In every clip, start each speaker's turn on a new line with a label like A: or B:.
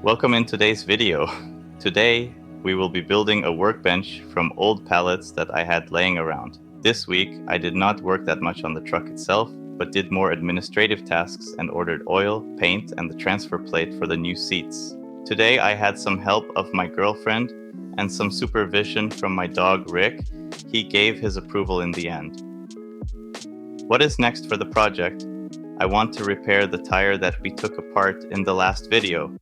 A: Welcome in today's video. Today, we will be building a workbench from old pallets that I had laying around. This week, I did not work that much on the truck itself, but did more administrative tasks and ordered oil, paint, and the transfer plate for the new seats. Today, I had some help of my girlfriend and some supervision from my dog Rick. He gave his approval in the end. What is next for the project? I want to repair the tire that we took apart in the last video.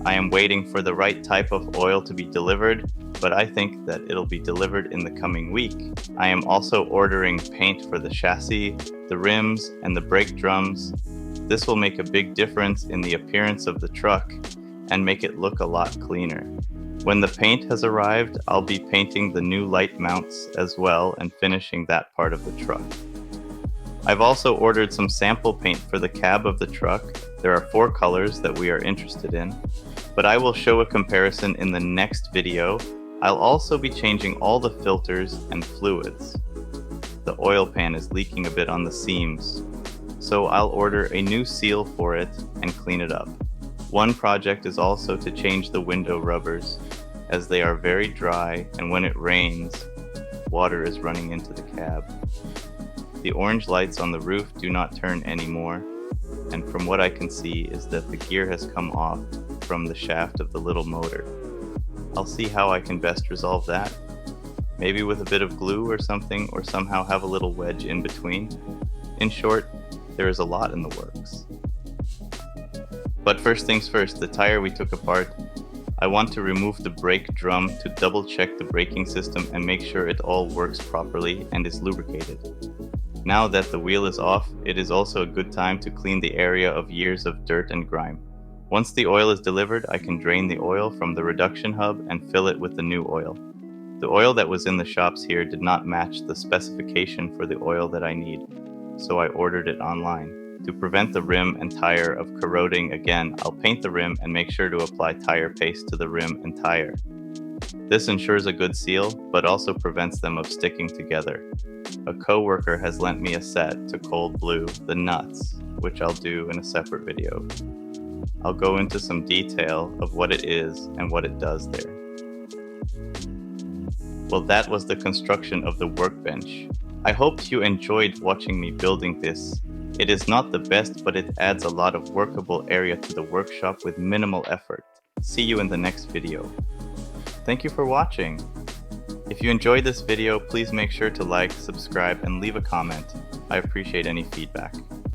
A: I am waiting for the right type of oil to be delivered, but I think that it'll be delivered in the coming week. I am also ordering paint for the chassis, the rims, and the brake drums. This will make a big difference in the appearance of the truck and make it look a lot cleaner. When the paint has arrived, I'll be painting the new light mounts as well and finishing that part of the truck. I've also ordered some sample paint for the cab of the truck. There are 4 colors that we are interested in, but I will show a comparison in the next video. I'll also be changing all the filters and fluids. The oil pan is leaking a bit on the seams, so I'll order a new seal for it and clean it up. One project is also to change the window rubbers, as they are very dry, and when it rains, water is running into the cab. The orange lights on the roof do not turn anymore, and from what I can see is that the gear has come off from the shaft of the little motor. I'll see how I can best resolve that. Maybe with a bit of glue or something, or somehow have a little wedge in between. In short, there is a lot in the works. But first things first, the tire we took apart. I want to remove the brake drum to double check the braking system and make sure it all works properly and is lubricated. Now that the wheel is off, it is also a good time to clean the area of years of dirt and grime. Once the oil is delivered, I can drain the oil from the reduction hub and fill it with the new oil. The oil that was in the shops here did not match the specification for the oil that I need, so I ordered it online. To prevent the rim and tire of corroding again, I'll paint the rim and make sure to apply tire paste to the rim and tire. This ensures a good seal, but also prevents them of sticking together. A co-worker has lent me a set to cold blue the nuts, which I'll do in a separate video. I'll go into some detail of what it is and what it does there. Well, that was the construction of the workbench. I hope you enjoyed watching me building this. It is not the best, but it adds a lot of workable area to the workshop with minimal effort. See you in the next video. Thank you for watching. If you enjoyed this video, please make sure to like, subscribe, and leave a comment. I appreciate any feedback.